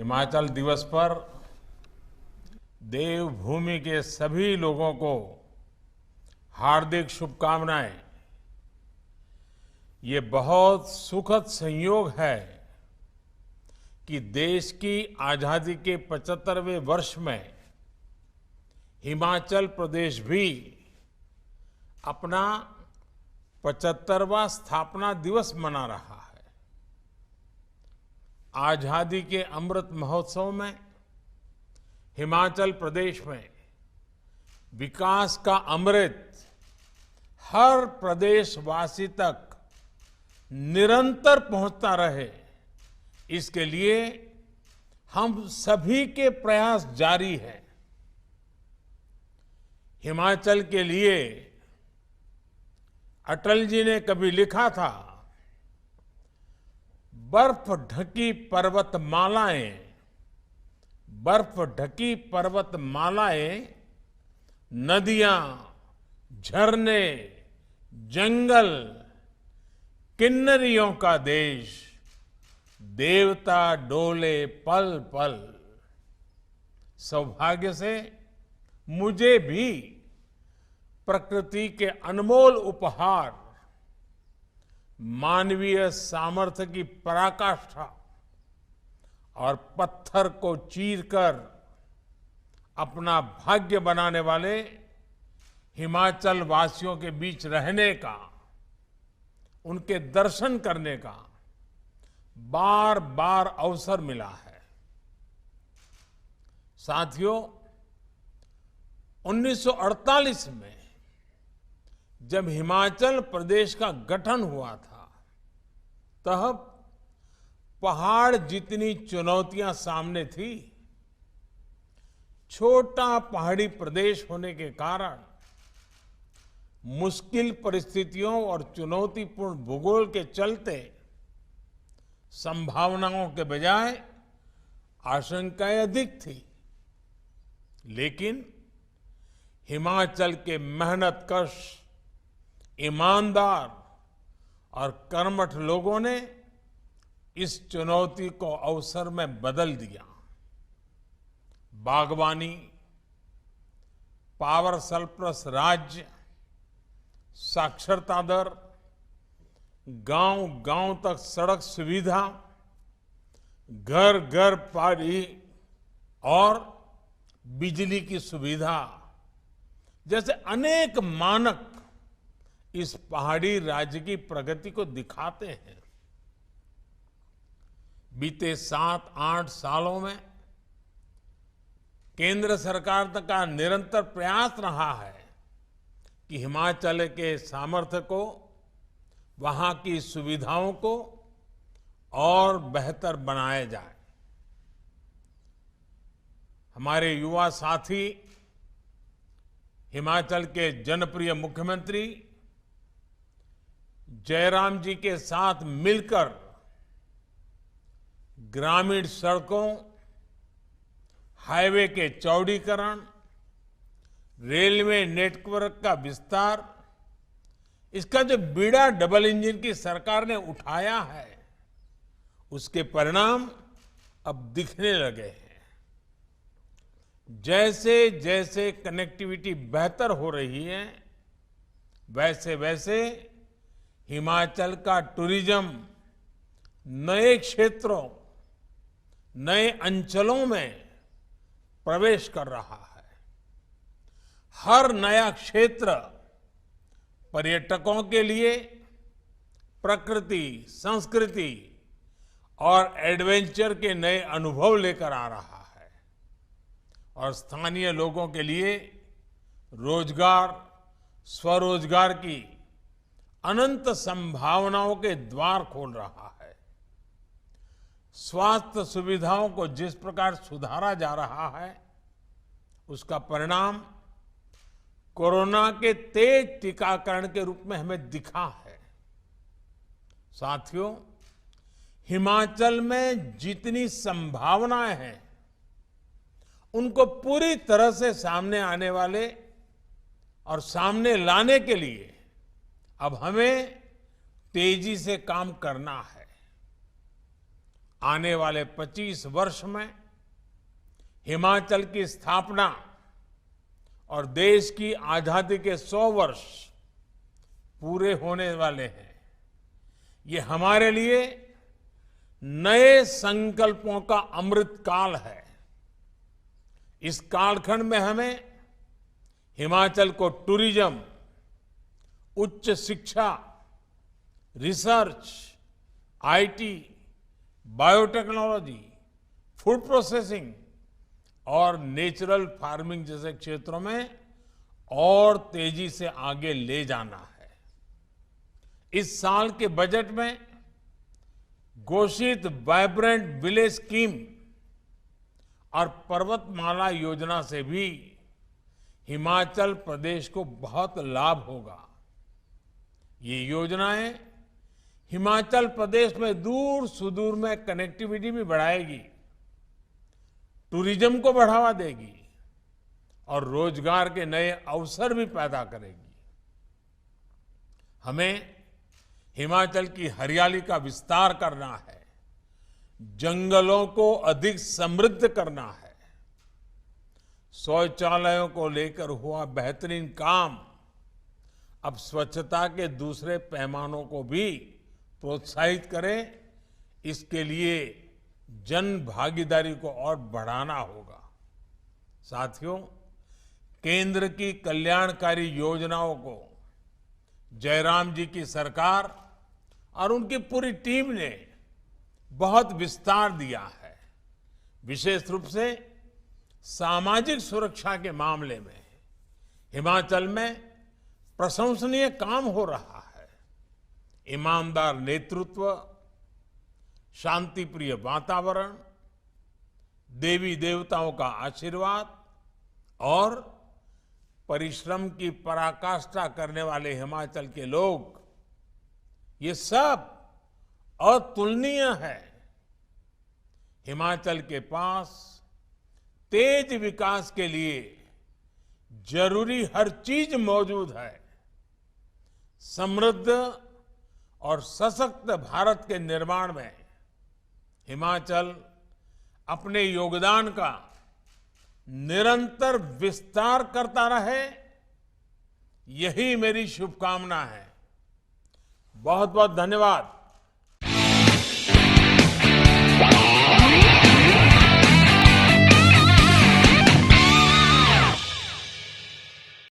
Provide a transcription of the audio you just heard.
हिमाचल दिवस पर देवभूमि के सभी लोगों को हार्दिक शुभकामनाएं। ये बहुत सुखद संयोग है कि देश की आजादी के 75वें वर्ष में हिमाचल प्रदेश भी अपना 75वां स्थापना दिवस मना रहा है। आजादी के अमृत महोत्सव में हिमाचल प्रदेश में विकास का अमृत हर प्रदेशवासी तक निरंतर पहुंचता रहे, इसके लिए हम सभी के प्रयास जारी हैं। हिमाचल के लिए अटल जी ने कभी लिखा था, बर्फ ढकी पर्वतमालाएं, बर्फ ढकी पर्वतमालाएं, नदियां, झरने, जंगल, किन्नरियों का देश, देवता डोले पल पल। सौभाग्य से मुझे भी प्रकृति के अनमोल उपहार, मानवीय सामर्थ्य की पराकाष्ठा और पत्थर को चीरकर अपना भाग्य बनाने वाले हिमाचल वासियों के बीच रहने का, उनके दर्शन करने का बार बार अवसर मिला है। साथियों, 1948 में जब हिमाचल प्रदेश का गठन हुआ था, तब पहाड़ जितनी चुनौतियां सामने थी। छोटा पहाड़ी प्रदेश होने के कारण मुश्किल परिस्थितियों और चुनौतीपूर्ण भूगोल के चलते संभावनाओं के बजाय आशंकाएं अधिक थी। लेकिन हिमाचल के मेहनतकश, ईमानदार और कर्मठ लोगों ने इस चुनौती को अवसर में बदल दिया। बागवानी, पावर सरप्लस राज्य, साक्षरता दर, गांव-गांव तक सड़क सुविधा, घर घर पानी और बिजली की सुविधा जैसे अनेक मानक इस पहाड़ी राज्य की प्रगति को दिखाते हैं। बीते 7-8 सालों में केंद्र सरकार का निरंतर प्रयास रहा है कि हिमाचल के सामर्थ्य को, वहां की सुविधाओं को और बेहतर बनाया जाए। हमारे युवा साथी हिमाचल के जनप्रिय मुख्यमंत्री जयराम जी के साथ मिलकर ग्रामीण सड़कों, हाईवे के चौड़ीकरण, रेलवे नेटवर्क का विस्तार, इसका जो बीड़ा डबल इंजन की सरकार ने उठाया है, उसके परिणाम अब दिखने लगे हैं। जैसे जैसे कनेक्टिविटी बेहतर हो रही है, वैसे वैसे हिमाचल का टूरिज्म नए क्षेत्रों, नए अंचलों में प्रवेश कर रहा है। हर नया क्षेत्र पर्यटकों के लिए प्रकृति, संस्कृति और एडवेंचर के नए अनुभव लेकर आ रहा है और स्थानीय लोगों के लिए रोजगार, स्वरोजगार की अनंत संभावनाओं के द्वार खोल रहा है। स्वास्थ्य सुविधाओं को जिस प्रकार सुधारा जा रहा है, उसका परिणाम कोरोना के तेज टीकाकरण के रूप में हमें दिखा है। साथियों, हिमाचल में जितनी संभावनाएं हैं, उनको पूरी तरह से सामने आने वाले और सामने लाने के लिए अब हमें तेजी से काम करना है। आने वाले 25 वर्ष में हिमाचल की स्थापना और देश की आजादी के 100 वर्ष पूरे होने वाले हैं। ये हमारे लिए नए संकल्पों का अमृत काल है। इस कालखंड में हमें हिमाचल को टूरिज्म, उच्च शिक्षा, research, IT, biotechnology, food processing और नेचुरल फार्मिंग जैसे क्षेत्रों में और तेजी से आगे ले जाना है। इस साल के बजट में घोषित वाइब्रेंट विलेज स्कीम और पर्वतमाला योजना से भी हिमाचल प्रदेश को बहुत लाभ होगा। ये योजनाएं हिमाचल प्रदेश में दूर सुदूर में कनेक्टिविटी भी बढ़ाएगी, टूरिज्म को बढ़ावा देगी और रोजगार के नए अवसर भी पैदा करेगी। हमें हिमाचल की हरियाली का विस्तार करना है, जंगलों को अधिक समृद्ध करना है। शौचालयों को लेकर हुआ बेहतरीन काम अब स्वच्छता के दूसरे पैमानों को भी प्रोत्साहित करें। इसके लिए जन भागीदारी को और बढ़ाना होगा। साथियों, केंद्र की कल्याणकारी योजनाओं को जयराम जी की सरकार और उनकी पूरी टीम ने बहुत विस्तार दिया है। विशेष रूप से सामाजिक सुरक्षा के मामले में हिमाचल में प्रशंसनीय काम हो रहा है। ईमानदार नेतृत्व, शांतिप्रिय वातावरण, देवी देवताओं का आशीर्वाद और परिश्रम की पराकाष्ठा करने वाले हिमाचल के लोग, ये सब अतुलनीय है। हिमाचल के पास तेज विकास के लिए जरूरी हर चीज मौजूद है। समृद्ध और सशक्त भारत के निर्माण में हिमाचल अपने योगदान का निरंतर विस्तार करता रहे, यही मेरी शुभकामना है। बहुत बहुत धन्यवाद।